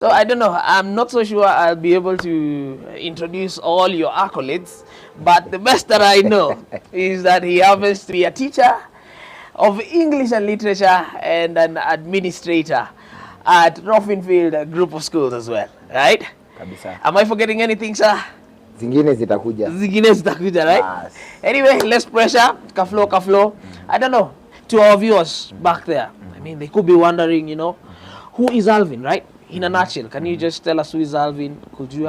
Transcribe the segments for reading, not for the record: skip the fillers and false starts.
So I don't know, I'm not so sure I'll be able to introduce all your accolades, but the best that I know is that he happens to be a teacher of English and literature and an administrator at Roffinfield Group of Schools as well, right? Kabisa. Am I forgetting anything, sir? Zingine zitakuja. Zingine zitakuja, right? Anyway, less pressure, ka-flow. I don't know, to our viewers back there, I mean, they could be wondering, who is Alvin, right? In a nutshell, can you just tell us who is Alvin? Could you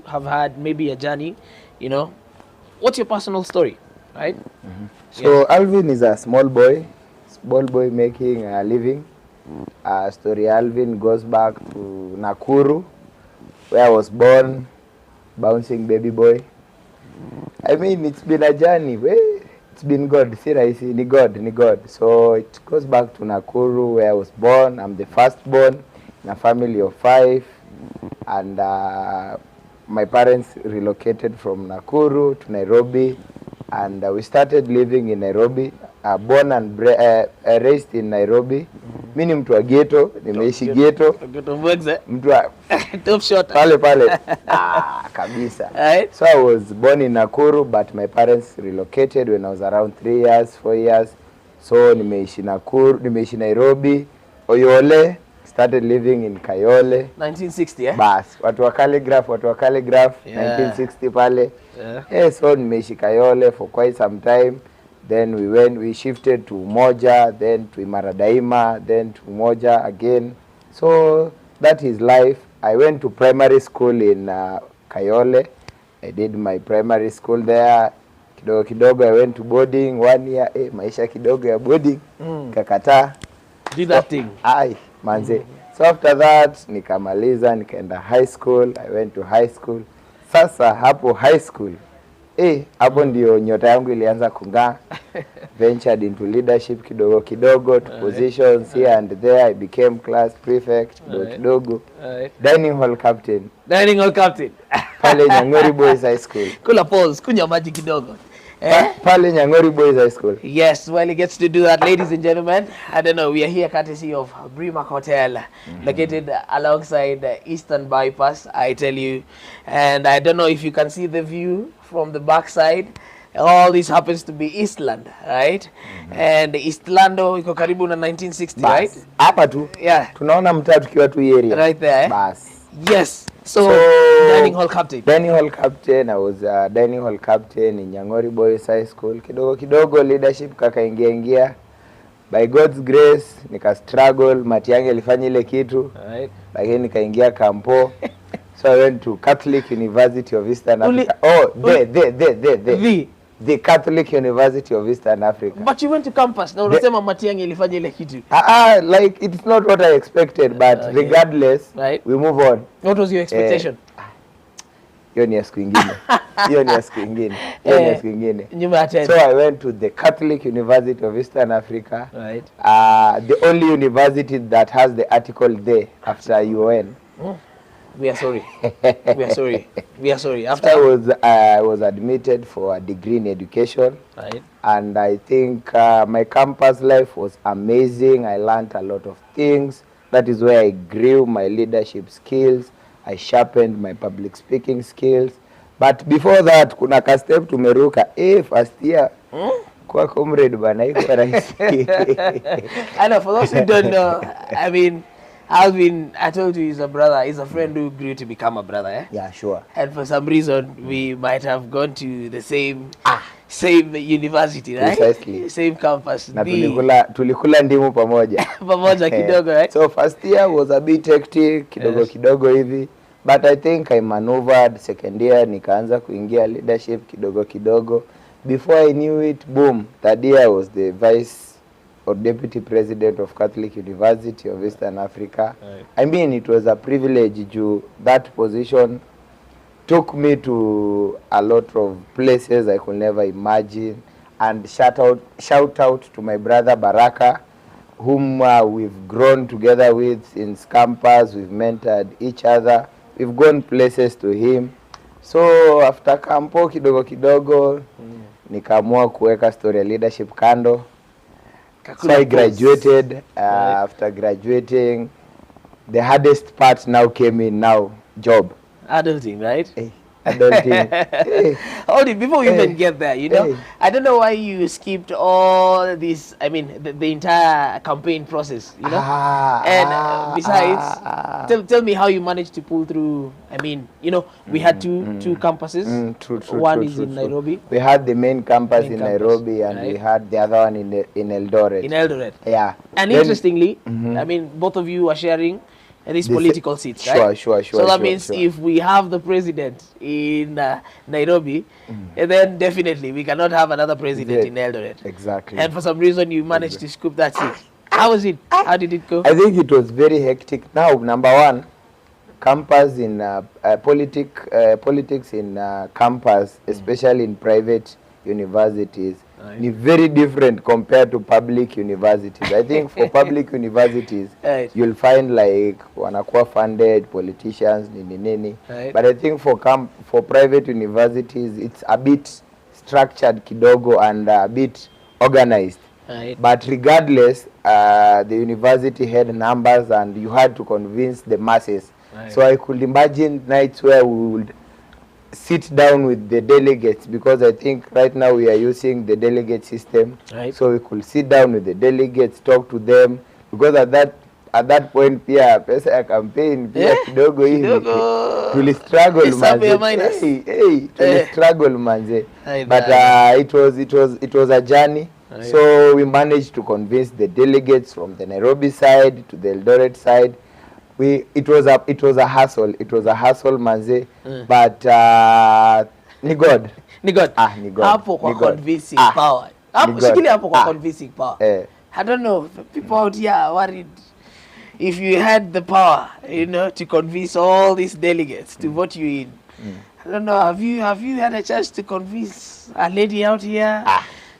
have had maybe a journey? What's your personal story, right? So Alvin is a small boy making a living. Story Alvin goes back to Nakuru, where I was born, bouncing baby boy. I mean, it's been a journey. It's been God. Ni God. So it goes back to Nakuru, where I was born. I'm the firstborn in a family of 5. And my parents relocated from Nakuru to Nairobi. And we started living in Nairobi. Born and raised in Nairobi. Mimi mtu wa ghetto, nimeishi ghetto. Mtu wa top shot. Pale. Kabisa. Right. So I was born in Nakuru, but my parents relocated when I was around 3 years, 4 years. So nimeishi Nairobi, Oyole, started living in Kayole. 1960, eh? Bas, watu wa calligraph, yeah. 1960 pale. Yeah. So nimeishi Kayole for quite some time. Then we shifted to Umoja, then to Imara Daima, then to Umoja again. So that is life. I went to primary school in Kayole. I did my primary school there. Kidogo I went to boarding 1 year. Maisha kidogo ya boarding. Kakata. Did that thing. Ai, manze. So after that, nikamaliza, nikaenda high school. I went to high school. Sasa hapo high school. Hapo ndio nyota yangu ilianza kung'aa. Ventured into leadership kidogo to positions here and there. I became class prefect kidogo. Dining hall captain. Pale Nyang'ori Boys High School. Kula pause, kunywa maji kidogo. Pale Nyang'ori Boys High School. Yes, well, he gets to do that, ladies and gentlemen. I don't know, we are here courtesy of Brimac Hotel, located alongside Eastern Bypass, I tell you. And I don't know if you can see the view from the backside. All this happens to be Eastland, right? And Eastlando iko karibu na 1960, Bas, right? Hapa tu. Yeah. Tunaona mtaa tukiwa tu area. Right there, eh? Bas. Yes. So dining hall captain. I was dining hall captain in Nyang'ori Boys High School. Kidogo leadership kakaingia. By God's grace nika struggle, mati yangu ilifanya ile kitu. Right. Lakini nikaingia kampo. So I went to Catholic University of Eastern Africa. The Catholic University of Eastern Africa. But you went to campus. Na unasema mati yangu ilifanya ile kitu. Like it's not what I expected, but regardless, right, we move on. What was your expectation? Hiyo ni ya siku ingine. So I went to the Catholic University of Eastern Africa. Right. The only university that has the article there after UN. We are sorry. After I was admitted for a degree in education. Right. And I think my campus life was amazing. I learned a lot of things. That is where I grew my leadership skills. I sharpened my public speaking skills. But before that, kuna ka step tumeruka. First year. Kwa comrade bana iko rahisi. I know, for those who don't know, I mean, Alvin, I told you, he's a brother. He's a friend who grew to become a brother, eh? Yeah, sure. And for some reason, we might have gone to the same university, right? Precisely. Same campus. Na tulikula ndimu pamoja. Pamoja kidogo, right? So first year was a bit hectic, kidogo hivi. But I think I maneuvered. Second year, nikaanza kuingia leadership kidogo. Before I knew it, boom, third year I was the vice or deputy president of Catholic University of Eastern Africa. Right. I mean, it was a privilege. That position took me to a lot of places I could never imagine. And shout out to my brother Baraka, whom we've grown together with in campus. We've mentored each other. We've gone places to him. So after campo kidogo, nikaamua kuweka story ya leadership kando. So I graduated. After graduating, the hardest part now came in now, job. Adulting, right? Hey, adulting. Hey, Hold it, before we hey, even get there, you know, hey. I don't know why you skipped all this, I mean, the entire campaign process, you know. And besides, tell me how you managed to pull through. I mean, you know, we had two campuses. True, One is in Nairobi. We had the main campus Main in campus, Nairobi, and right. we had the other one in Eldoret. In Eldoret. Yeah. And Then- interestingly, I mean, both of you are sharing these The political seats, sure, right? sure. So that sure, means sure. if we have the president in Nairobi, then definitely we cannot have another president Yeah, in Eldoret. Exactly. And for some reason, you managed to scoop that seat. How was it? How did it go? I think it was very hectic. Now, number one, campus in politics in campus, especially in private universities, Right. is very different compared to public universities. I think for public universities, Right. you'll find like wanakuwa funded politicians nini. Right. But I think for private universities, it's a bit structured kidogo and a bit organized. Right. But regardless, the university had numbers and you had to convince the masses. Right. So I could imagine nights where we would sit down with the delegates, because I think right now we are using the delegate system. Right. So we could sit down with the delegates, talk to them, because at that point pia pesa ya campaign pia kidogo hivi tuli struggle manze. Tuli struggle manze. But it was a journey. Right. So we managed to convince the delegates from the Nairobi side to the Eldoret side. It was a hassle. It was a hassle manze. But ni God. Ni God. Ni God. Hapo kwa Ni God. convincing power. Ni God. Shikili hapo kwa convincing power. Eh. I don't know. People out here are worried. If you had the power, you know, to convince all these delegates to vote you in, I don't know. Have you had a chance to convince a lady out here?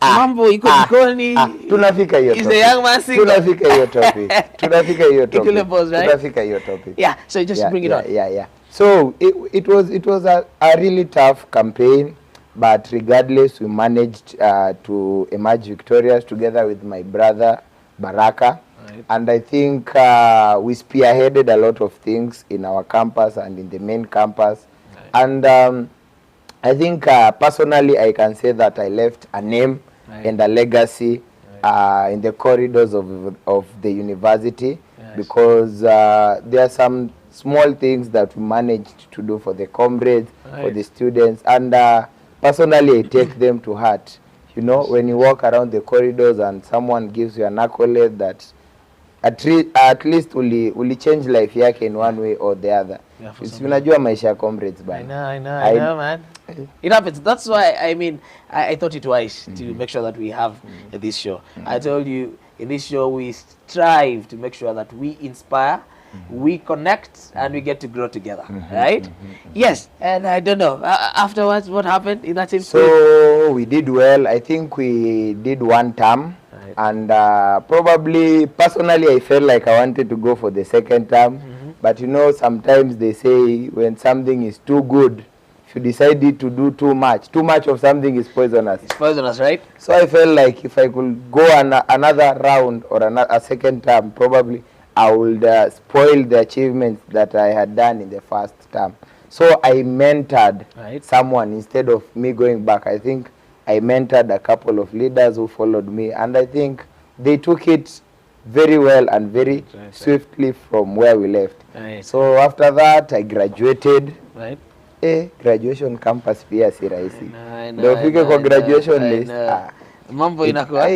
Mambo iko jikoni. Tunafika hiyo Is topic. the young man single? Tunafika hiyo topic. Equal pause, right? Tunafika hiyo topic. Yeah. So just bring it on. Yeah. So it was a really tough campaign, but regardless, we managed to emerge victorious together with my brother Baraka. Right. And I think we spearheaded a lot of things in our campus and in the main campus. Right. And I think personally I can say that I left a name and a legacy in the corridors of the university. Yes. Because there are some small things that we managed to do for the comrades, for the students, and personally I take them to heart. You know, when you walk around the corridors and someone gives you an accolade that at least uli change life yake in one way or the other. Yeah, unajua maisha ya comrades bana. I know, man. It happens. That's why, I mean, I thought it wise to make sure that we have this show. I told you, in this show, we strive to make sure that we inspire, we connect, and we get to grow together, right? Yes, and I don't know, afterwards, what happened in that same school? So, we did well. I think we did one term. Right. And probably, personally, I felt like I wanted to go for the second term. But you know, sometimes they say when something is too good, if you decided to do too much of something is poisonous. It's poisonous, right? So I felt like if I could go another round or a second term, probably I would spoil the achievements that I had done in the first term. So I mentored someone instead of me going back. I think I mentored a couple of leaders who followed me, and I think they took it very well and very swiftly from where we left. Right. So after that, I graduated. Right. Graduation campus pia si rahisi. Ndio ufike kwa graduation list. Mambo inakuwa.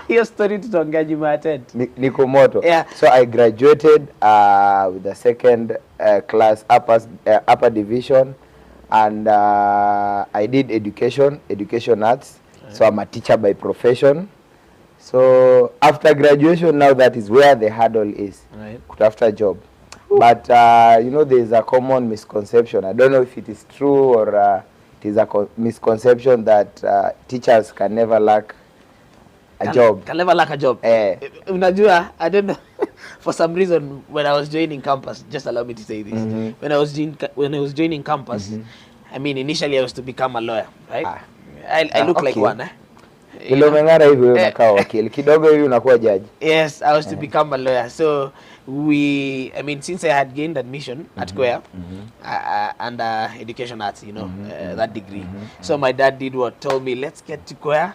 Hiyo story tutaongea Jumatatu. Niko moto. Yeah. So I graduated with the second class upper division, and I did education arts. Right. So I'm a teacher by profession. So after graduation, now that is where the hurdle is. Right. Kutafuta job. But you know, there is a common misconception. I don't know if it is true or it is a misconception that teachers can never lack a job. Can never lack a job. Unajua, I don't know. For some reason, when I was joining campus, just allow me to say this. When I was joining campus, I mean, initially I was to become a lawyer, right? I look like one. Vile umeng'ara hivi wewe unakaa wakili. Kidogo hivi unakuwa judge. Yes, I was to become a lawyer. So I mean, since I had gained admission at Kwea under education arts, you know, that degree. So my dad did what? Told me, let's get to Kwea.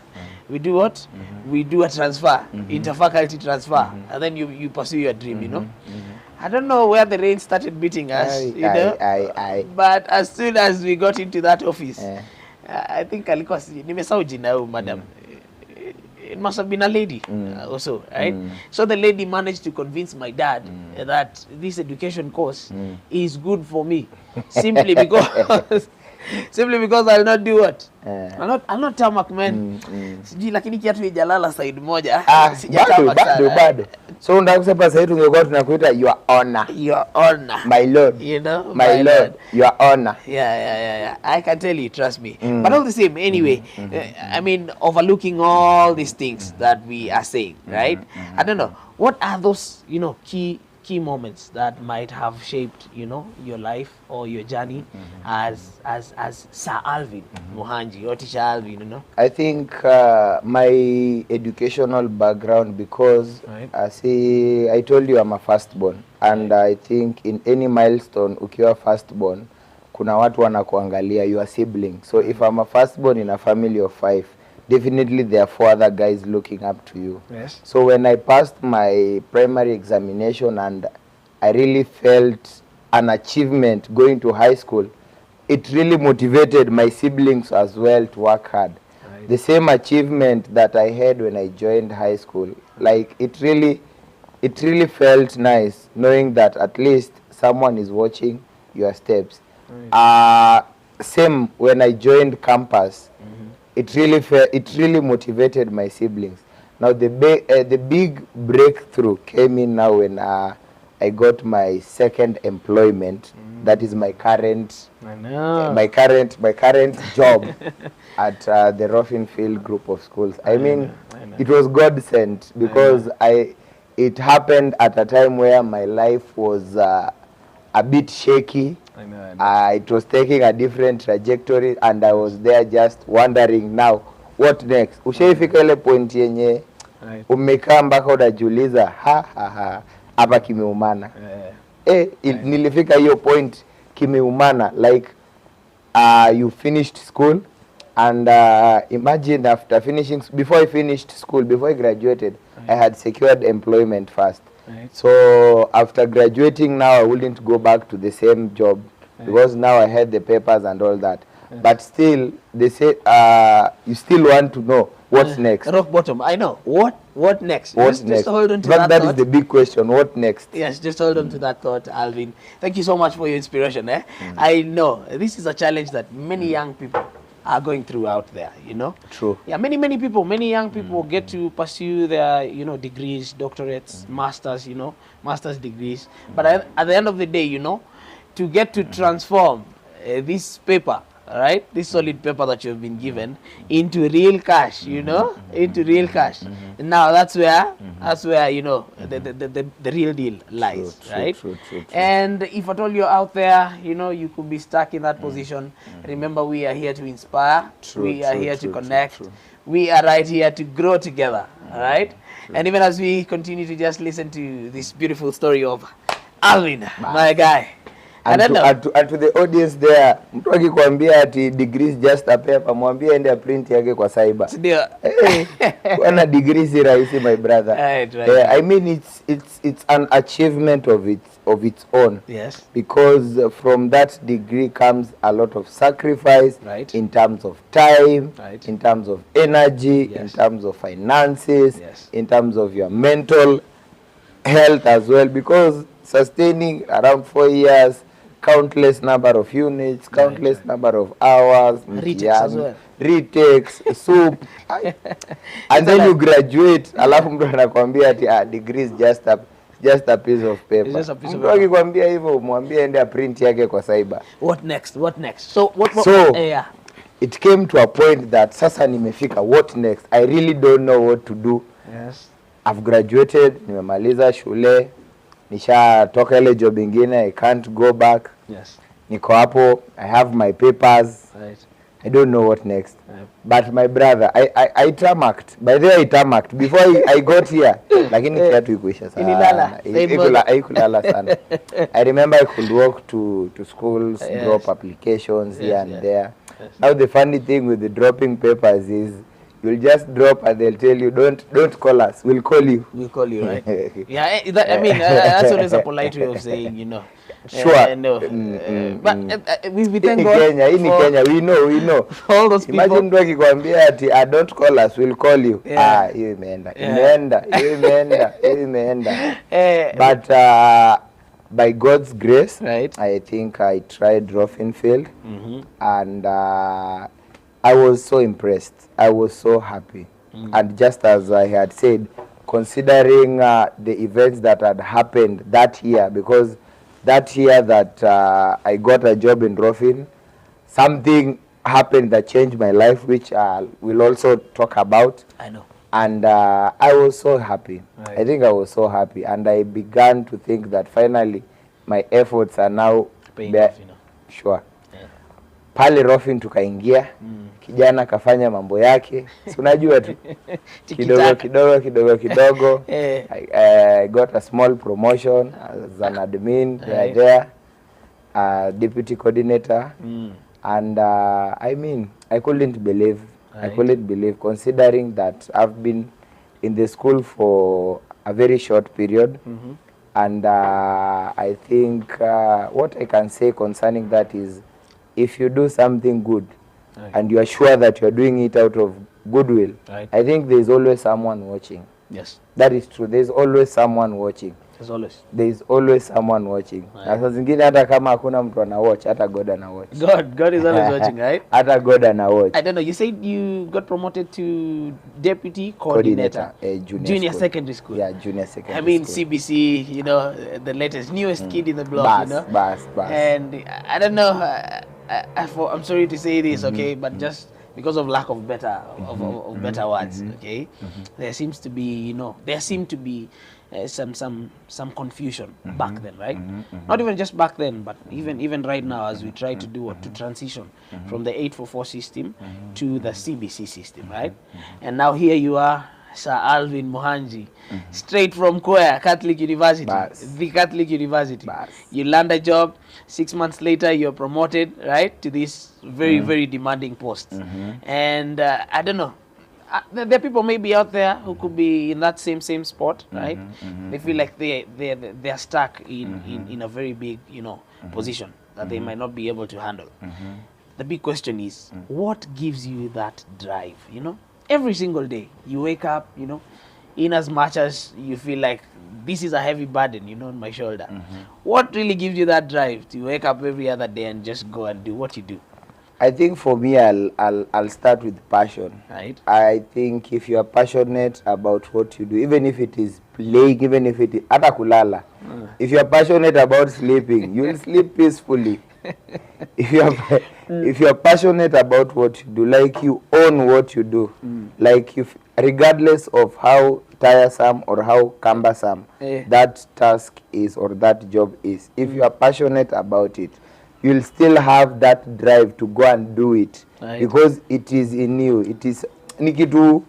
We do what? We do a transfer, interfaculty transfer, and then you pursue your dream, you know. I don't know where the rain started beating us, you know. But as soon as we got into that office, I think alikuwa nimesahau jina huyu madam. It must have been a lady also, right? So the lady managed to convince my dad that this education course is good for me, simply because I'll not do what? I'll not tamak, man. Sijui lakini kiatu ijalala side moja. Bado. So unataka kusema sasa hivi tungekuwa tunakuita your honor. Your honor. My lord. You know? My lord. Your honor. Yeah. I can tell you, trust me. But all the same, anyway, I mean, overlooking all these things that we are saying, right? I don't know. What are those, you know, key moments that might have shaped, you know, your life or your journey as Sir Alvin Muhanji or Teacher Alvin, you know? I think my educational background, because I told you I'm a firstborn, and I think in any milestone ukiwa firstborn kuna watu wanakuangalia, your siblings. So if I'm a firstborn in a family of 5, definitely there are 4 other guys looking up to you. Yes. So when I passed my primary examination and I really felt an achievement going to high school, it really motivated my siblings as well to work hard. Right. The same achievement that I had when I joined high school, like it really felt nice knowing that at least someone is watching your steps. Right. Same when I joined campus. It really motivated my siblings. Now the big breakthrough came in now when I got my second employment. That is my current job at the Roffinfield group of schools. I mean, it was God sent, because it happened at a time where my life was a bit shaky. I know. It was taking a different trajectory, and I was there just wondering now what next. Ushaifika ile point yenye umekaa mpaka unajiuliza hapa kimeumana. Nilifika hiyo point kimeumana, like you finished school, and imagine after before I finished school, before I graduated, I had secured employment first. Right. So after graduating now, I wouldn't go back to the same job, because now I had the papers and all that. But still, they say you still want to know what's next. Rock bottom. I know. What next? Just hold on to that thought. Is the big question. What next? Yes, just hold on to that thought, Alvin. Thank you so much for your inspiration. I know this is a challenge that many young people are going through out there, you know. True. Yeah, many young people get to pursue their, you know, degrees, doctorates, masters, you know, master's degrees. But at the end of the day, you know, to get to transform this paper, right, this solid paper that you've been given into real cash, you know, into real cash. Now that's where you know the real deal lies, right? True. And if at all you're out there, you know, you could be stuck in that position. Remember, we are here to inspire. We are here to connect. We are right here to grow together, all right? And even as we continue to just listen to this beautiful story of Alvin, my guy. And to the audience there, mtu akikwambia ati degrees just a paper, mwambie ende print yake kwa cyber. Ndio. Wana degrees si rahisi, my brother. Right. I mean, it's an achievement of its own. Yes. Because from that degree comes a lot of sacrifice, right, in terms of time, right, in terms of energy, yes, in terms of finances, yes, in terms of your mental health as well, because sustaining around 4 years, countless number of units, countless number of hours, retakes, soup, and then you graduate, alafu mtu anakuambia ati degree is just a piece of paper. Mtu akikwambia hivyo, mwambie ende print yake kwa cyber. What next? So it came to a point that sasa nimefika, what next? I really don't know what to do. Yes. I've graduated, nimemaliza shule, nishatoka ile job ingine, I can't go back. Yes. Niko hapo, I have my papers. Right. I don't know what next. But my brother, I tarmacked. By the way, I tarmacked before I got here. Lakini kiatu ikuisha sana. Haikulala sana. I remember I could walk to schools, drop applications here and there. Now the funny thing with the dropping papers is you'll just drop and they'll tell you, don't call us, we'll call you. We'll call you, right? Yeah, I mean, that's always a polite way of saying, you know. Sure. No. But we thank God Kenya, Kenya, we know. All those people. Imagine mtu akikwambia ati don't call us, we'll call you. Hiyo imeenda. But by God's grace, right, I think I tried Roffinfield, and I was so impressed. I was so happy. And just as I had said, considering the events that had happened that year, because that year that I got a job in Roffin, something happened that changed my life, which we'll also talk about. I know. And I was so happy. Right. I think I was so happy. And I began to think that finally my efforts are now paying off, you know. Sure. Pale Roffin tukaingia, kijana kafanya mambo yake, si unajua tu kidogo. I got a small promotion as an admin there, deputy coordinator, and I mean, I couldn't believe, considering that I've been in the school for a very short period, and I think what I can say concerning that is, if you do something good, and you are sure that you are doing it out of goodwill, I think there is always someone watching. Yes. That is true. There is always someone watching. There is always someone watching. Na saa zingine hata kama hakuna mtu ana watch, hata God ana watch. God is always watching, right? Hata God ana watch. I don't know. You said you got promoted to deputy coordinator. Junior secondary school. Yeah, junior secondary. I mean, school. CBC, you know, the latest, newest kid in the block, you know. Bas. And I don't know. I'm sorry to say this, okay, but just because of lack of better better words, okay, there seems to be, you know, some confusion back then, right? Not even just back then, but even right now, as we try to do to transition from the 844 system to the CBC system, right? And now here you are, Sir Alvin Muhanji, straight from Koya Catholic University, the Catholic University. You land a job, 6 months later you're promoted, right, to this very demanding post. And I don't know, there are people maybe out there who could be in that same spot, right? They feel like they're stuck in a very big, you know, position that they might not be able to handle. The big question is, what gives you that drive, you know? Every single day you wake up, you know, in as much as you feel like this is a heavy burden, you know, on my shoulder. What really gives you that drive to wake up every other day and just go and do what you do? I think for me, I'll start with passion. Right. I think if you are passionate about what you do, even if it is playing, even if it is hata kulala, if you are passionate about sleeping, you will sleep peacefully. If you are passionate about what you do, like you own what you do, like regardless of how tiresome or how cumbersome that task is or that job is, if you are passionate about it, you'll still have that drive to go and do it, because it is in you. It is nikitu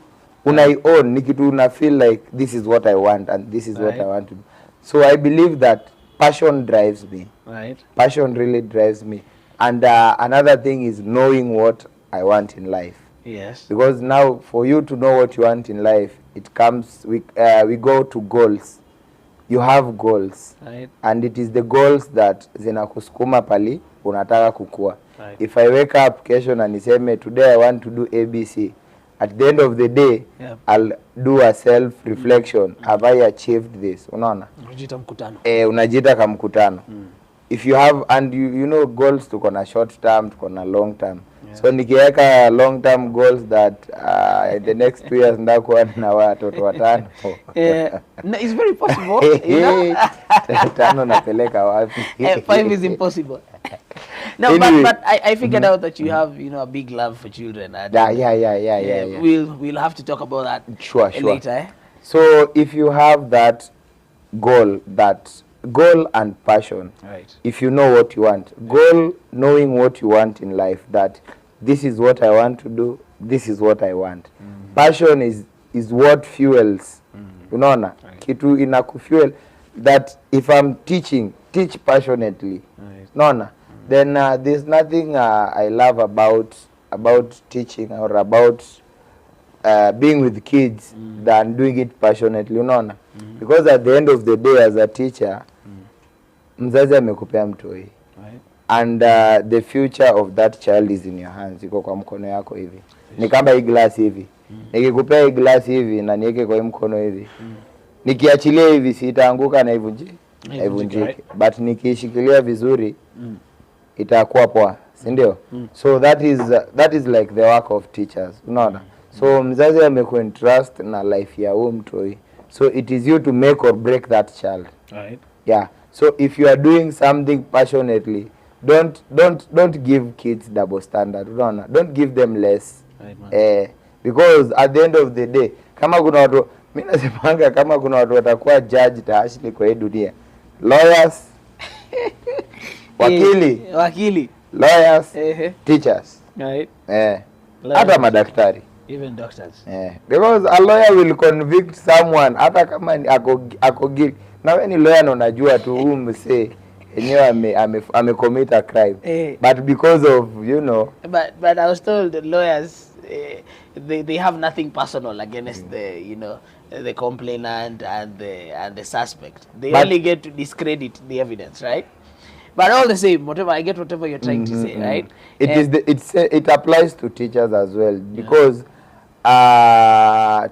unai own, nikitu una feel like this is what I want and this is what I want to do. So I believe that passion drives me. Passion really drives me. And another thing is knowing what I want in life. Yes. Because now for you to know what you want in life, it comes, we go to goals. You have goals. And it is the goals that zinakusukuma pali unataka kukua. If I wake up kesho na niseme today I want to do ABC, at the end of the day, I'll do a self-reflection. Have I achieved this? Unaona? Unajita mkutano. Unajita kama mkutano. If you have, and you know, goals tuko na short term, tuko na long term. So nikiweka long term goals that in the next 2 years ndakuwa na watoto watano. No, it's very possible. You know? Tano napeleka wapi? 5 is impossible. No, anyway, but I figured out that you have, you know, a big love for children. Yeah. We'll have to talk about that later. So if you have that goal and passion, if you know what you want, goal, knowing what you want in life, that this is what I want to do, this is what I want. Passion is what fuels. Unaona? Kitu inakufuel that if I'm teach passionately. Unaona? Then there's nothing I love about teaching or about being with kids than doing it passionately. Unaona? Because at the end of the day as a teacher, mzazi amekupea mtoi. And the future of that child is in your hands. Iko kwa mkono yako hivi. Ni kama hii glass hivi. Nikikupea hii glass hivi na niweke kwa mkono hivi. Nikiachilia hivi sitaanguka na ivunjike. But nikishikilia vizuri itakuwa poa, si ndio? So that is like the work of teachers. Unaona? So mzazi amekuentrust na life ya huyo mtoi. So it is you to make or break that child. Right. Yeah. So if you are doing something passionately, don't give kids double standard. Don't give them less. Right, because at the end of the day, kama kuna watu mimi nasemanga kama kuna watu watakuwa judge taashili kwa hii dunia. Lawyers, wakili, lawyers, teachers. Right. Hata madaktari. Even doctors. Because a lawyer will convict someone hata kama ako guilty. Na wewe ni lawyer na unajua tu huyu msee enyewe ame a crime. But because of, you know. But I was told that lawyers they have nothing personal against the, you know, the complainant and the suspect. They only get to discredit the evidence, right? But all the same, I get whatever you're trying to say, right? It applies to teachers as well, because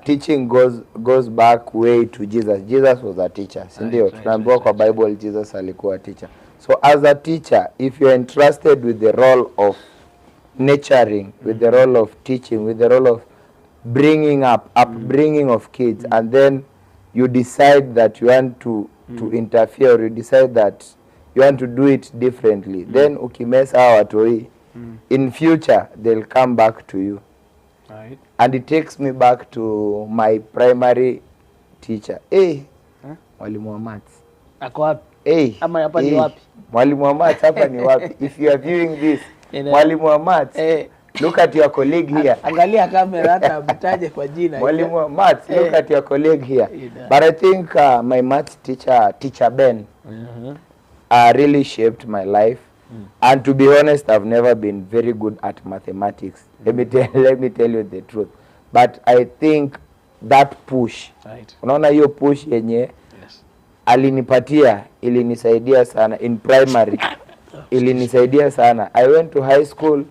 teaching goes back way to Jesus. Jesus was a teacher. Sindio? Tunaambiwa kwa Bible Jesus alikuwa a teacher. So as a teacher, if you're entrusted with the role of nurturing, with the role of teaching, with the role of bringing upbringing of kids, and then you decide that you want to interfere, or you decide that you want to do it differently, then ukimesa watoi, in future they'll come back to you. Right. And it takes me back to my primary teacher. Mwalimu wa maths. Ako wapi? Ama hapa ni wapi? Mwalimu wa maths hapa ni wapi? If you are viewing this, mwalimu wa maths, look at your colleague here. Angalia kamera hata mtaje kwa jina. Mwalimu wa maths, look at your colleague here. But I think my maths teacher Ben, really shaped my life. And to be honest, I've never been very good at mathematics. Let me tell you the truth. But I think that push, unaona hiyo push yenye alinipatia ilinisaidia sana in primary. Ilinisaidia sana. I went to high school,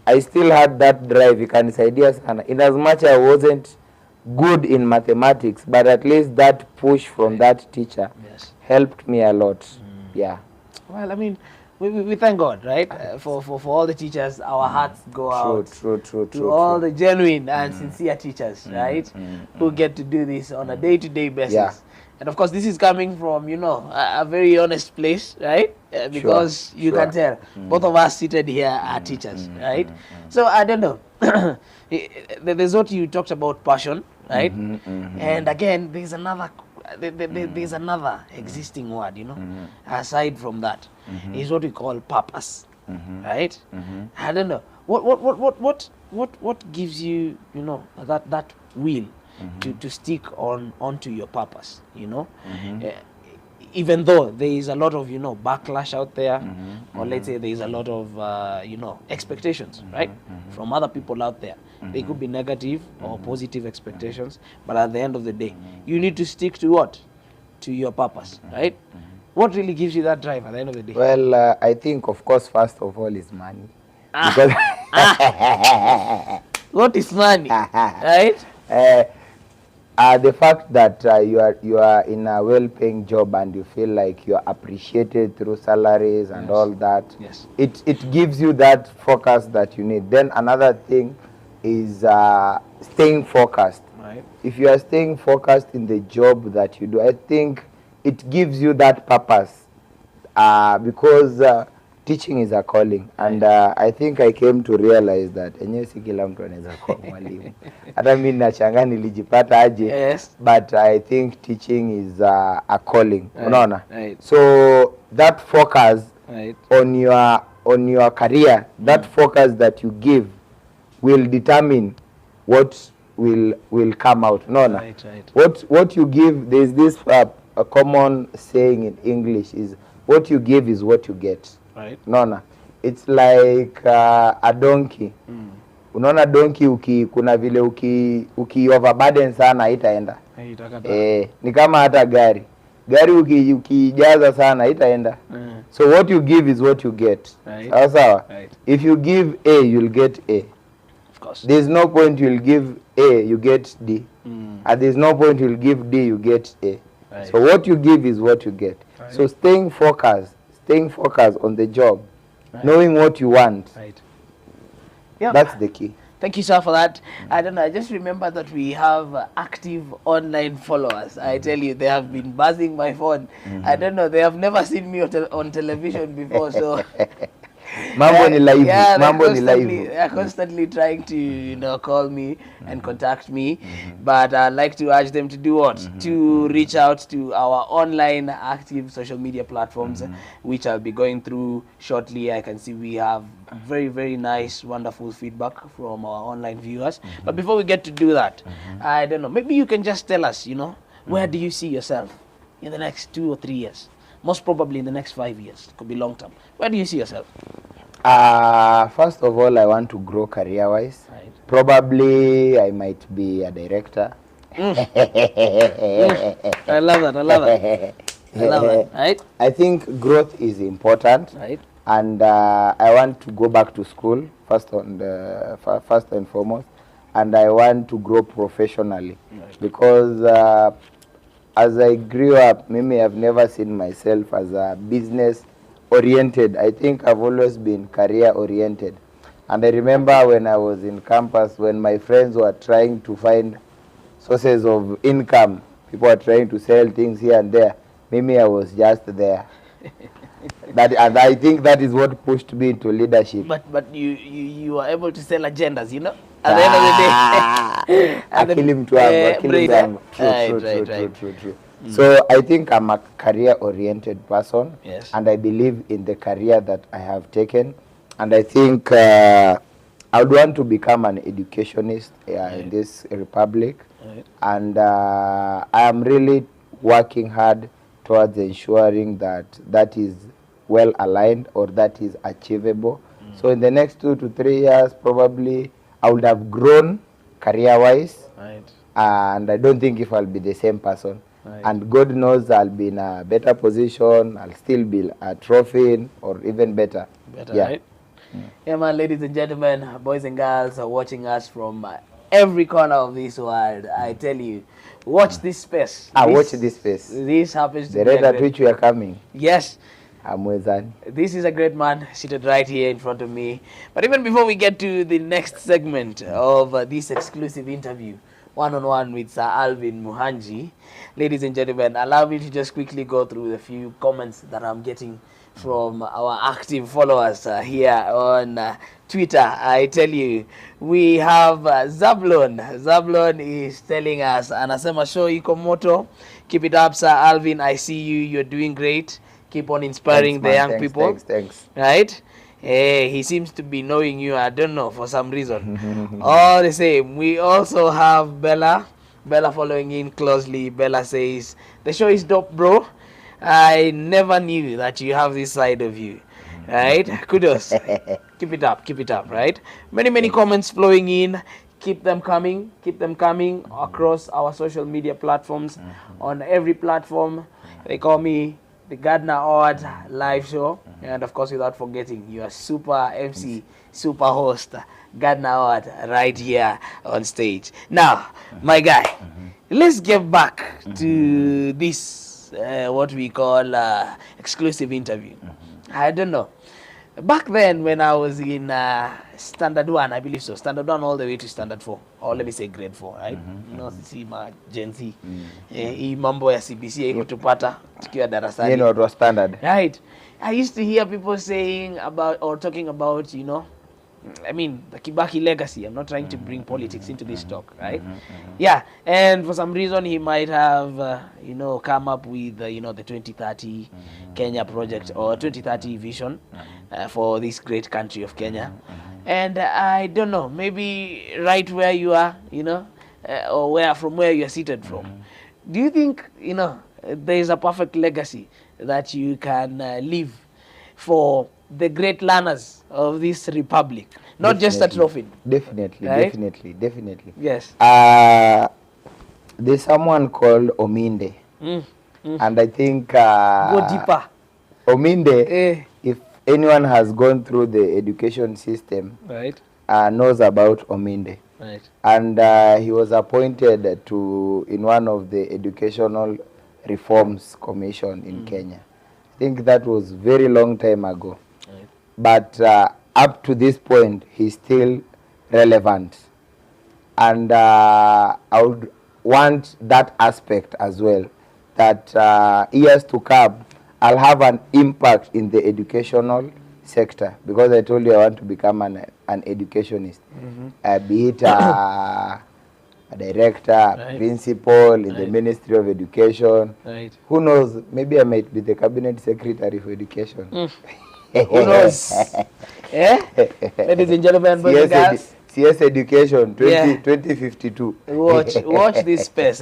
I still had that drive, ikanisaidia sana. In as much I wasn't good in mathematics, but at least that push from that teacher helped me a lot. Yeah. Well, I mean, we thank God, right? For all the teachers, our hearts go out to all the genuine and sincere teachers, right? Who get to do this on a day-to-day basis. Yeah. And of course, this is coming from, you know, a very honest place, right? Because you can tell both of us seated here are teachers, right? So I don't know. There's what you talked about, passion, right? And again, there's another existing word, you know, aside from that, is what we call purpose, right? I don't know what gives you, you know, that will to stick onto your purpose, you know, even though there is a lot of, you know, backlash out there, or let's say there is a lot of you know, expectations, right, from other people out there. They could be negative or positive expectations, but at the end of the day, you need to stick to what? To your purpose, right? What really gives you that drive at the end of the day? Well, I think, of course, first of all is money. Because what is money, right? The fact that you are in a well-paying job and you feel like you are appreciated through salaries and all that, it gives you that focus that you need. Then another thing is staying focused. Right. If you are staying focused in the job that you do, I think it gives you that purpose, because teaching is a calling, and I think I came to realize that enyewe si kila mtu anaweza kuwa mwalimu. Hata mimi nachanga nilijipata aje, but I think teaching is a calling. Unaona? Right. So that focus on on your career, that focus that you give will determine what will come out. No. Right. What you give, there's this a common saying in English is what you give is what you get. Right. No. It's like a donkey. Unaona donkey kuna vile uki overburden sana haitaenda. Ni kama hata gari ukijaza sana haitaenda. So what you give is what you get. Right. Sawa. Right. If you give A, you'll get A. Of course. There's no point you'll give A, you get D. And there's no point you'll give D, you get A. Right. So what you give is what you get. Right. So staying focused on the job, right. knowing what you want. Right. Yeah. That's the key. Thank you, sir, for that. I don't know. I just remember that we have active online followers. I tell you, they have been buzzing my phone. I don't know. They have never seen me on television before, so. Mambo ni live. Yeah, Mambo ni live. they're constantly trying to call me and contact me, but I'd like to urge them to do what? To reach out to our online active social media platforms, which I'll be going through shortly. I can see we have very, very nice, wonderful feedback from our online viewers. But before we get to do that, I don't know, maybe you can just tell us, where do you see yourself in the next 2 or 3 years? Most probably in the next 5 years. It could be long term. Where do you see yourself? First of all, I want to grow career-wise. Right. Probably I might be a director. I love that. I love that. Right? I think growth is important. Right. And I want to go back to school first and foremost. And I want to grow professionally. Right. Because as I grew up, maybe I've never seen myself as a business oriented. I think I've always been career oriented. And I remember when I was in campus, when my friends were trying to find sources of income, people were trying to sell things here and there. Maybe I was just there. And I think that is what pushed me into leadership. But you were able to sell agendas, at the end of the day. Akili mtu wangu. True. So I think I'm a career-oriented person. Yes. And I believe in the career that I have taken. And I think I would want to become an educationist in this republic. Right. And I am really working hard towards ensuring that is well aligned or that is achievable. So in the next 2 to 3 years, probably I would have grown career-wise. Right. And I don't think if I'll be the same person. Right. And God knows I'll be in a better position. I'll still be a trophy or even better. Right? Yeah, man, ladies and gentlemen, boys and girls are watching us from every corner of this world. I tell you, watch this space. Watch this space. This happens to the rate at which we are coming. Yes. This is a great man seated right here in front of me. But even before we get to the next segment of this exclusive interview, one-on-one with Sir Alvin Muhanji, ladies and gentlemen, allow me to just quickly go through the few comments that I'm getting from our active followers here on Twitter. I tell you, we have Zablon. Zablon is telling us, anasema show iko moto. Keep it up, Sir Alvin. I see you. You're doing great. Keep on inspiring the young people. Thanks. Right? He seems to be knowing you, I don't know, for some reason. All the same, we also have Bella. Bella following in closely. Bella says, the show is dope, bro. I never knew that you have this side of you. Right? Kudos. Keep it up, right? Many comments flowing in. Keep them coming across our social media platforms. On every platform, they call me the Gardner Oat live show, and of course, without forgetting, your super MC, super host, Gardner Oat, right here on stage. Now, my guy, let's get back to this, what we call exclusive interview. I don't know. Back then, when I was in Standard 1, I believe so, Standard 1 all the way to Standard 4, or let me say Grade 4, right? See my Gen Z. Hii mambo ya CBC haikutupata tukiwa darasani. It was standard. Right. I used to hear people saying about or talking about, I mean, the Kibaki legacy. I'm not trying to bring politics into this talk, right? Yeah, and for some reason he might have, come up with, the 2030 Kenya project or 2030 vision for this great country of Kenya. And I don't know, maybe right where you are, or from where you are seated from. Do you think, there is a perfect legacy that you can leave for the great learners of this republic? Not just a trophy. Definitely, right? definitely. Yes. There's someone called Ominde. And I think Go deeper. Ominde, if anyone has gone through the education system, Right. Knows about Ominde. Right. And he was appointed in one of the educational reforms commission in Kenya. I think that was very long time ago. Right. But up to this point, he's still relevant. And I would want that aspect as well, that years to come, I'll have an impact in the educational sector, because I told you I want to become an educationist. Be it a director, Right. principal in the Right. Ministry of Education. Right. Who knows, maybe I might be the cabinet secretary for education. Who knows? Ladies and gentlemen, boys and girls, CS Education 2052. watch this space,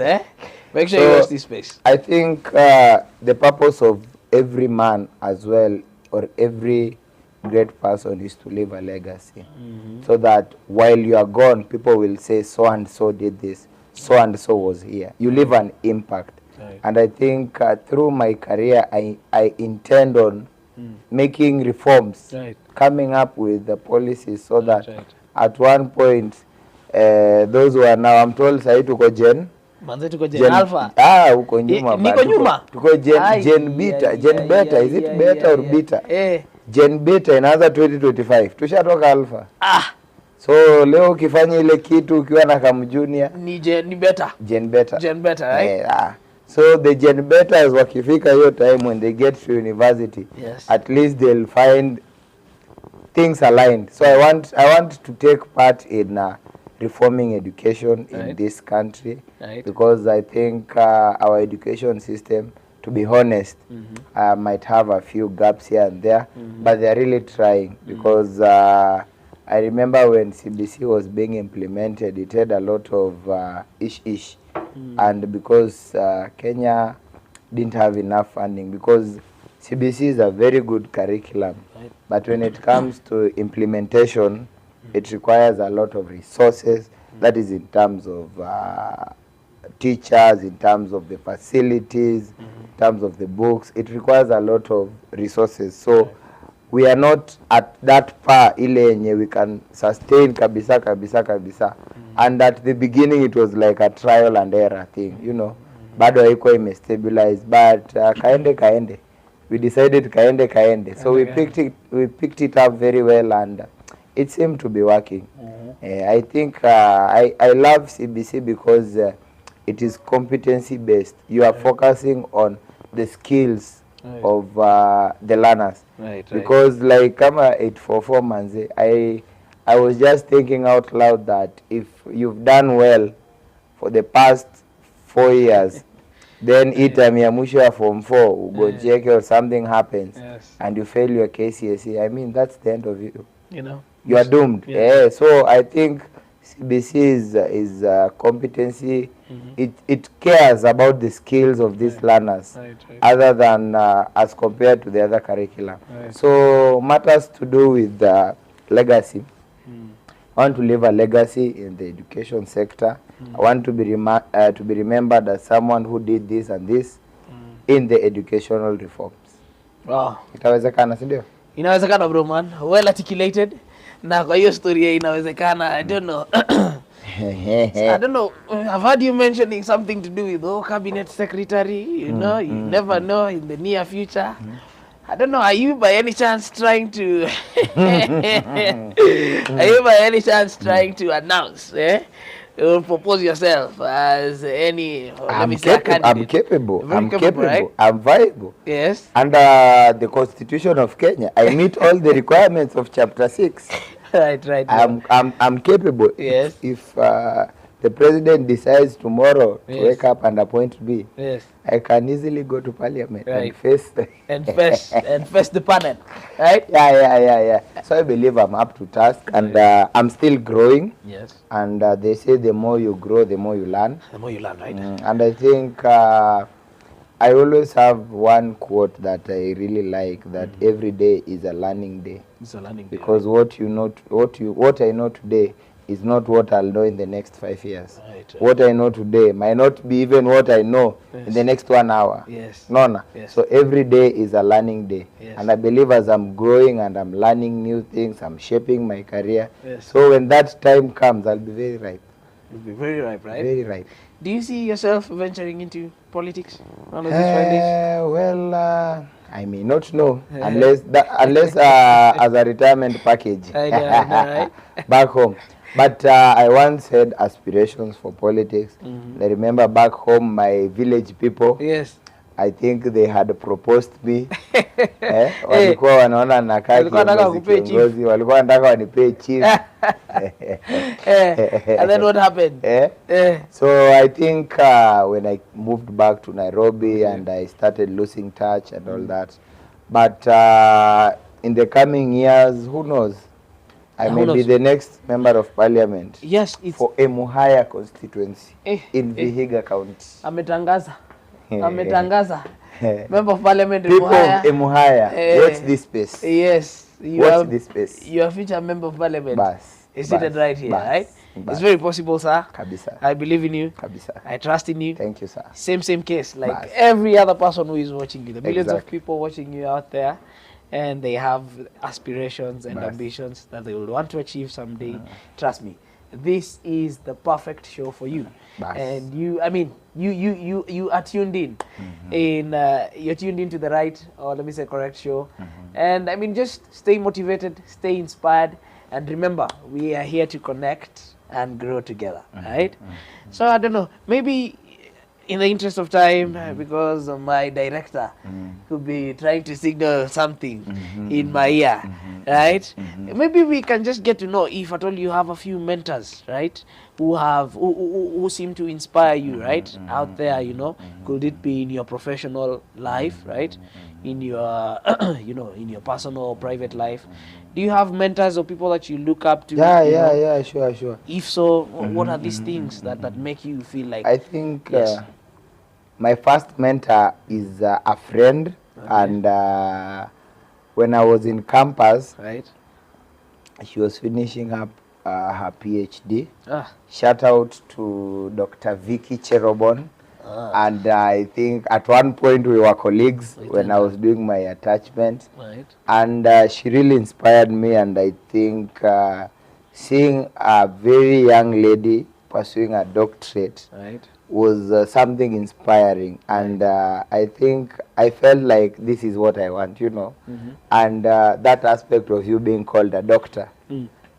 Make sure you watch this space. I think the purpose of every man as well, or every great person, is to leave a legacy. So that while you are gone, people will say so and so did this, so and so was here. You leave an impact. Right. And I think through my career, I intend on making reforms, Right. coming up with the policies, so that Right. at one point, those who are now, I'm told sahi tuko Manze tuko Gen Alpha. Uko nyuma Niko bado. nyuma. Tuko Gen Beta, Gen Beta, is it Beta or Beta? Gen Beta inaanza 2025. Tushatoka Alpha. So leo ukifanya ile kitu ukiwa na kam junior Ni Beta. Gen Beta. Gen Beta, right? So the Gen Betas wakifika hiyo time, when they get to university, Yes. at least they'll find things aligned. So I want to take part in reforming education in Right. this country, Right. because I think our education system, to be honest, might have a few gaps here and there, but they're really trying, because I remember when CBC was being implemented, it had a lot of ish, and because Kenya didn't have enough funding, because CBC is a very good curriculum, Right. but when it comes to implementation, it requires a lot of resources. That is in terms of teachers, in terms of the facilities, in terms of the books. It requires a lot of resources. So we are not at that par ile yenye we can sustain kabisa. And at the beginning it was like a trial and error thing, bado haikuwa imestabilize, but kaende we decided kaende. So we picked it up very well, and it seemed to be working. I think I love CBC because it is competency based. You are focusing on the skills of the learners. Right. Because like kama 844 manze, I was just thinking out loud that if you've done well for the past 4 years, then time ya mwisho ya form 4 ugonjeke or something happens, and you fail your KCSE, I mean that's the end of you. You are doomed. So I think CBC is competency. It cares about the skills of these learners, other than as compared to the other curriculum. So matters to do with legacy. I want to leave a legacy in the education sector. I want to be remembered as someone who did this and this in the educational reforms. Wow. Itawezekana, si ndio? Inawezekana bro man. Well articulated. Na kwa hiyo story inawezekana, I don't know. I don't know. I've heard you mentioning something to do with cabinet secretary, you never know in the near future. I don't know, are you by any chance trying to announce, or propose yourself as any, let me say, a candidate? I'm capable. Right? I'm viable. Yes. Under the Constitution of Kenya, I meet all the requirements of Chapter 6. Right. I'm capable. Yes. If the president decides tomorrow to Yes. wake up and appoint me, Yes. I can easily go to parliament Right. and face And first the panel, right? Yeah. So I believe I'm up to task, and I'm still growing. Yes. And they say the more you grow, the more you learn. The more you learn, right? And I think I always have one quote that I really like, that every day is a learning day. It's a learning day. Because what I know today is not what I'll know in the next 5 years. Right. What I know today might not be even what I know in the next 1 hour. Yes. No. Yes. So every day is a learning day. Yes. And I believe as I'm growing and I'm learning new things, I'm shaping my career. Yes. So when that time comes, I'll be very ripe. You'll be very ripe, right? Very ripe. Do you see yourself venturing into politics one of these Fridays? Well, I may not know unless as a retirement package I know, right? back home. But I once had aspirations for politics. I remember back home, my village people. Yes. I think they had proposed me. Walikuwa wanaona nakaa kiongozi, walikuwa wanataka wanipee chief. And then what happened? So I think when I moved back to Nairobi and I started losing touch and all that. But in the coming years, who knows? I may be the next member of parliament. Yes, it's for Emuhaya constituency in Vihiga County. Ametangaza. Member of Parliament in People of Emuhaya, watch this space. Yes. Watch this space. You are future Member of Parliament. Is seated right here, right? It's very possible, sir. Kabisa. I believe in you. Kabisa. I trust in you. Thank you, sir. Same case. Like every other person who is watching you. The millions of people watching you out there. And they have aspirations and ambitions that they will want to achieve someday. Trust me, this is the perfect show for you. And you are tuned in. You're tuned into the right, or let me say correct show. And I mean, just stay motivated, stay inspired, and remember, we are here to connect and grow together, right? So I don't know, maybe in the interest of time, because my director could be trying to signal something in my ear, right? Maybe we can just get to know if at all you have a few mentors, right? Who seem to inspire you, right? Out there, you know, could it be in your professional life, right? In your, in your personal or private life. Do you have mentors or people that you look up to? Yeah, sure. If so, what are these things that make you feel like? I think my first mentor is a friend, and when I was in campus, right, she was finishing up her PhD. Shout out to Dr. Vicky Cherobon. And I think at one point we were colleagues when I was doing my attachment. Right. And she really inspired me, and I think seeing a very young lady pursuing a doctorate was something inspiring. And I think I felt like this is what I want, you know. And that aspect of you being called a doctor,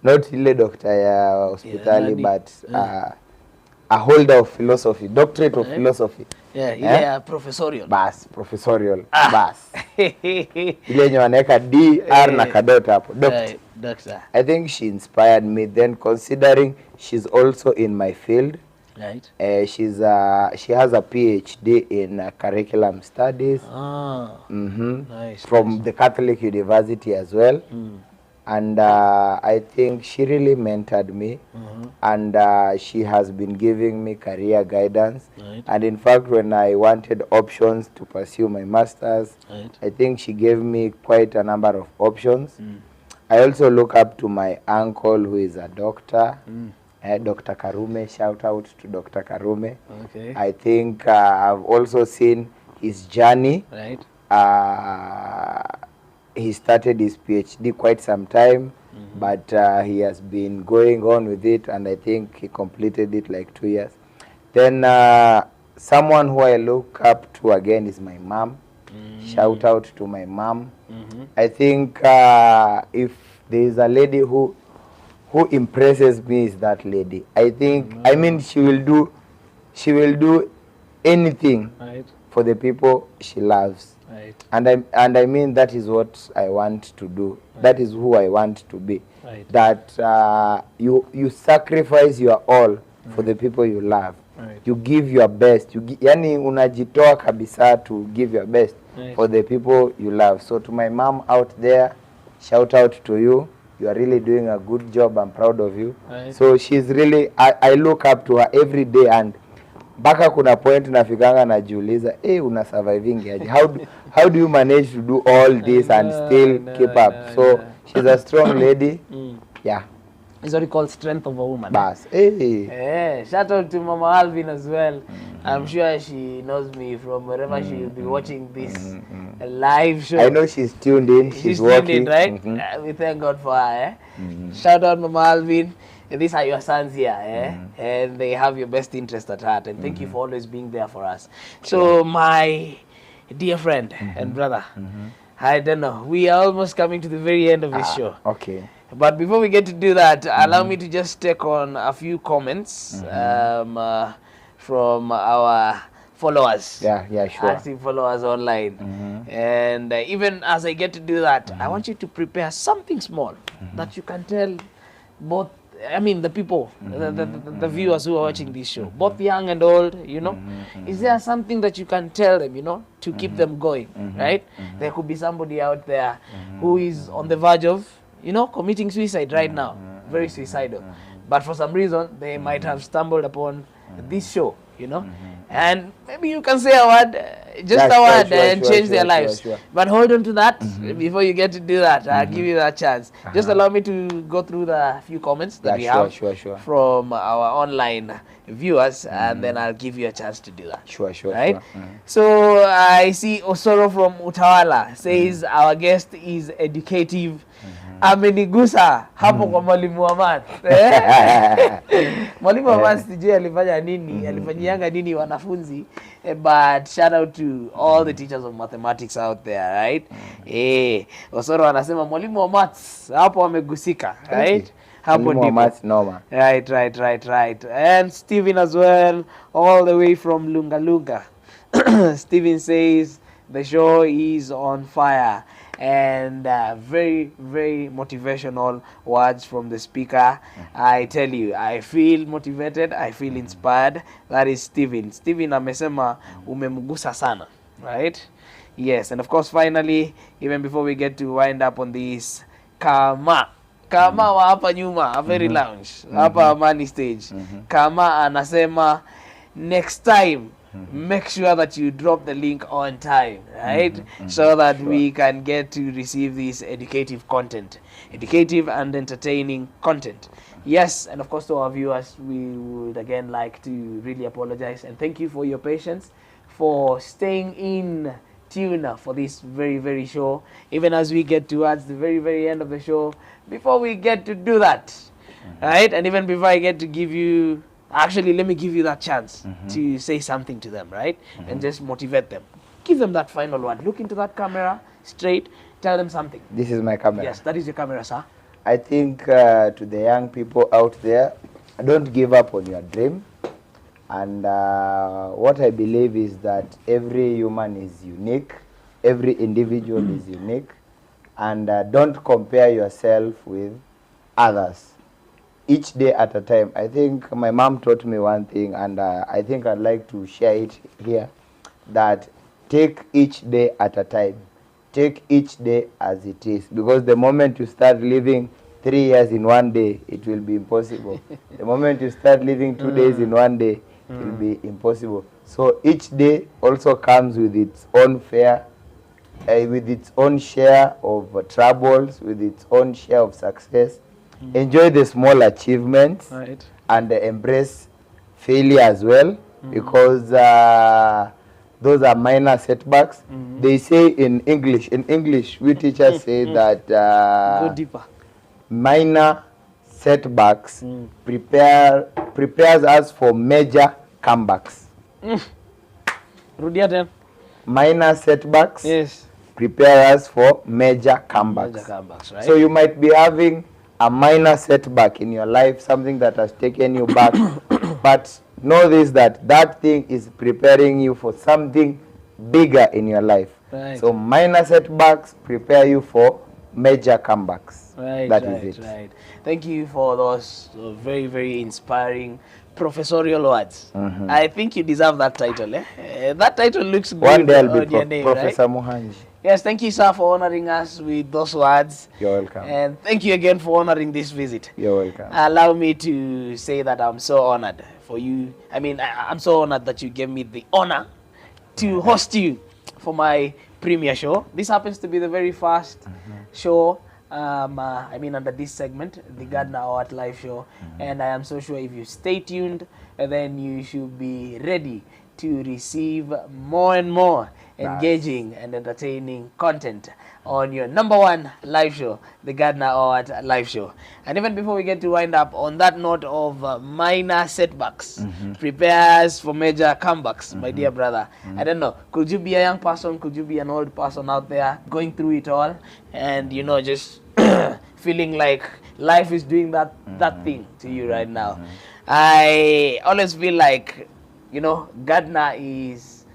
not really doctor hospitali, but a holder of philosophy, doctorate of philosophy. Professorial. Professorial. Ile yenye wanaweka DR na kadota hapo. Doctor. I think she inspired me. Then considering she's also in my field. Right. She has a PhD in curriculum studies. Nice. From the Catholic University as well. And I think she really mentored me, and she has been giving me career guidance. And in fact, when I wanted options to pursue my master's, I think she gave me quite a number of options. I also look up to my uncle, who is a doctor, Dr. Karume. Shout out to Dr. Karume. Okay. I think I've also seen his journey. Right. He started his PhD quite some time, but he has been going on with it, and I think he completed it like 2 years. Then someone who I look up to again is my mom. Shout out to my mom. I think if there is a lady who impresses me, is that lady. I think I mean she will do anything for the people she loves. Right. And I mean that is what I want to do. Right. That is who I want to be. Right. That you sacrifice your all for the people you love. Right. You give your best. Yani unajitoa kabisa to give your best for the people you love. So to my mom out there, shout out to you. You are really doing a good job. I'm proud of you. Right. So she's really, I look up to her every day, and mpaka kuna point nafikanga najiuliza, una surviving aje? How do you manage to do all this and still keep up? So she's a strong lady. Yeah. It's what you call strength of a woman. Bas. Yeah, shout out to Mama Alvin as well. I'm sure she knows me from wherever she will be watching this live show. I know she's tuned in. She's working. Tuned in, right? We thank God for her. Shout out Mama Alvin. These are your sons here, and they have your best interest at heart. And thank you for always being there for us. So, my dear friend and brother, I don't know. We are almost coming to the very end of this show. Okay. But before we get to do that, allow me to just take on a few comments from our followers. Yeah, sure. Active followers online. And even as I get to do that, I want you to prepare something small that you can tell both, I mean, the people, the viewers who are watching this show, both young and old, you know. Is there something that you can tell them, you know, to keep them going, right? There could be somebody out there who is on the verge of, you know, committing suicide right now, very suicidal. But for some reason, they might have stumbled upon this show, you know. And maybe you can say a word, just a word, and change their lives. But hold on to that before you get to do that. I'll give you that chance. Just allow me to go through the few comments that we have from our online viewers, and then I'll give you a chance to do that. Sure. Right? So I see Osoro from Utawala says our guest is educative. Amenigusa hapo kwa mwalimu wa math. Mwalimu wa math sijui alifanya nini, alifanyianga nini wanafunzi, but shout out to all the teachers of mathematics out there, right? Osoro anasema mwalimu wa maths hapo amegusika, right? Hapo ndipo. Right. And Steven as well, all the way from Lunga. Steven says the show is on fire. And very, very motivational words from the speaker. I tell you, I feel motivated, I feel inspired. That is Steven. Steven amesema umemgusa sana, right? Yes, and of course, finally, even before we get to wind up on this, Kama wa hapa nyuma, a very lounge, hapa Amani stage. Kama anasema next time, make sure that you drop the link on time, right? So that we can get to receive this educative content, educative and entertaining content. Yes, and of course to our viewers, we would again like to really apologize and thank you for your patience, for staying in tune for this very, very show, even as we get towards the very, very end of the show. Before we get to do that, right? And even before I get to give you, actually, let me give you that chance to say something to them, right? And just motivate them. Give them that final word. Look into that camera straight. Tell them something. This is my camera. Yes, that is your camera, sir. I think to the young people out there, don't give up on your dream. And what I believe is that every human is unique. Every individual is unique. And don't compare yourself with others. Each day at a time. I think my mom taught me one thing, and I think I'd like to share it here, that take each day at a time. Take each day as it is. Because the moment you start living 3 years in one day, it will be impossible. The moment you start living 2 days in one day, it will be impossible. So each day also comes with its own fare, with its own share of troubles, with its own share of success. Enjoy the small achievements, right, and embrace failure as well, because those are minor setbacks. They say in English, we teachers say that go deeper. Minor setbacks prepares us for major comebacks. Rudia then. Minor setbacks prepare us for major comebacks. Major comebacks, right? So you might be having a minor setback in your life, something that has taken you back, but know this, that thing is preparing you for something bigger in your life. Right. So minor setbacks prepare you for major comebacks. Right, That right, is it. right. Thank you for those very, very inspiring professorial words. I think you deserve that title. That title looks One good day I'll be on your name, Professor right? Muhanji. Yes, thank you, sir, for honoring us with those words. You're welcome. And thank you again for honoring this visit. You're welcome. Allow me to say that I'm so honored for you. I mean, I'm so honored that you gave me the honor to host you for my premiere show. This happens to be the very first show, I mean, under this segment, the Gardner Oat live show. And I am so sure if you stay tuned, then you should be ready to receive more and more engaging and entertaining content on your #1 live show, the Gardner Oat live show. And even before we get to wind up, on that note of minor setbacks, prepares for major comebacks, my dear brother. I don't know, could you be a young person, could you be an old person out there going through it all and, you know, just feeling like life is doing that thing to you right now? I always feel like, you know, Gardner is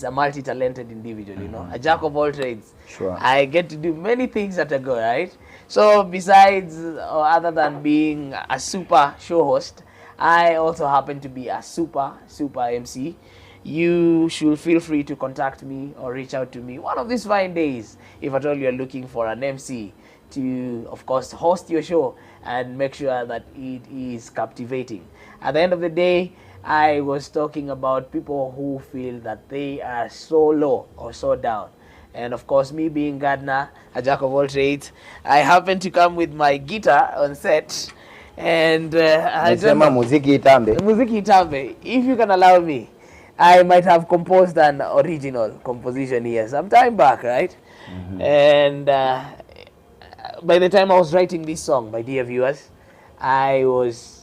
a multi-talented individual, you know, a jack of all trades. Sure. I get to do many things at a go, right? So besides, or other than being a super show host, I also happen to be a super MC. You should feel free to contact me or reach out to me one of these fine days if at all you're looking for an MC to, of course, host your show and make sure that it is captivating. At the end of the day, I was talking about people who feel that they are so low or so down. And of course, me being Gardner, a jack of all trades, I happen to come with my guitar on set. And I don't know, Muziki itambe. Muziki itambe. If you can allow me, I might have composed an original composition here some time back, right? And by the time I was writing this song, my dear viewers, I was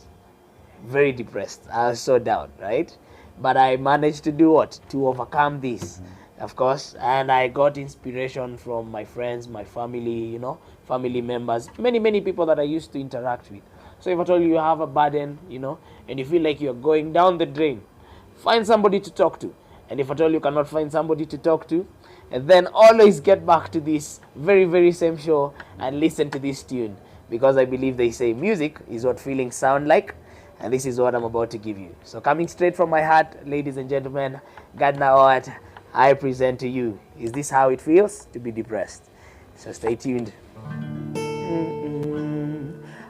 very depressed. I was so down, right? But I managed to do what? To overcome this, of course. And I got inspiration from my friends, my family, you know, family members, many people that I used to interact with. So if at all you have a burden, you know, and you feel like you're going down the drain, find somebody to talk to. And if at all you cannot find somebody to talk to, and then always get back to this very same show and listen to this tune. Because I believe they say music is what feelings sound like. And this is what I'm about to give you. So coming straight from my heart, ladies and gentlemen, Gardner Oat, I present to you, is this how it feels to be depressed? So stay tuned.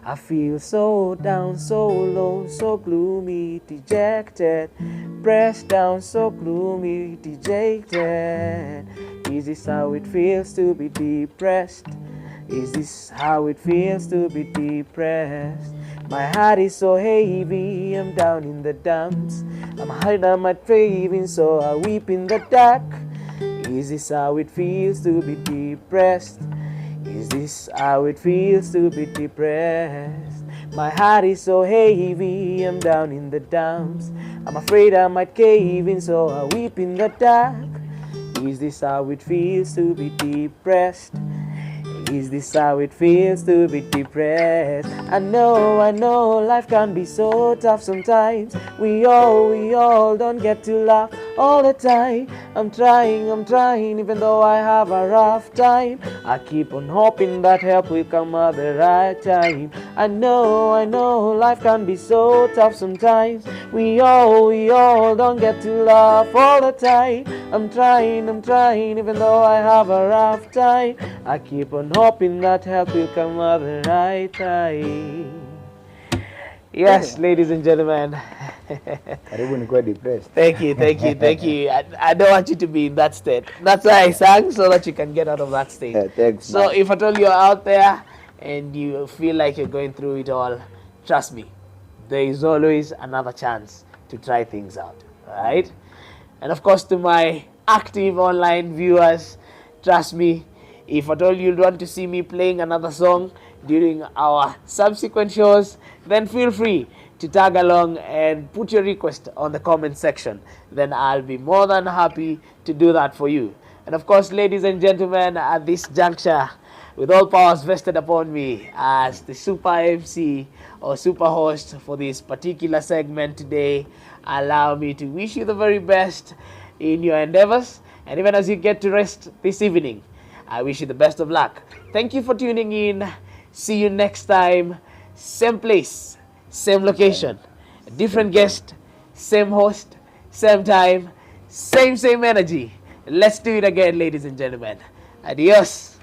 I feel so down, so low, so gloomy, dejected, pressed down, so gloomy, dejected. Is this how it feels to be depressed? Is this how it feels to be depressed? My heart is so heavy, I'm down in the dumps. I'm hiding my craving, so I weep in the dark. Is this how it feels to be depressed? Is this how it feels to be depressed? My heart is so heavy, I'm down in the dumps. I'm afraid I might cave in, so I weep in the dark. Is this how it feels to be depressed? Is this how it feels to be depressed? I know life can be so tough sometimes. We all don't get to laugh all the time. I'm trying, even though I have a rough time. I keep on hoping that help will come at the right time. I know life can be so tough sometimes. We all don't get to laugh all the time. I'm trying, even though I have a rough time. I keep on hoping that help will come at the right time. Yes, ladies and gentlemen. Karibu nikuwa depressed. Thank you. I don't want you to be in that state. That's why I sang, so that you can get out of that state. Yeah, thanks, so man. if at all you're out there and you feel like you're going through it all, trust me, there is always another chance to try things out. Alright? And of course, to my active online viewers, trust me, if at all you'd want to see me playing another song during our subsequent shows, then feel free to tag along and put your request on the comment section. Then I'll be more than happy to do that for you. And of course, ladies and gentlemen, at this juncture, with all powers vested upon me as the super MC or super host for this particular segment today, allow me to wish you the very best in your endeavors And even as you get to rest this evening, I wish you the best of luck. Thank you for tuning in. See you next time. Same place, same location, different guest, same host, same time, same energy. Let's do it again, ladies and gentlemen. Adios.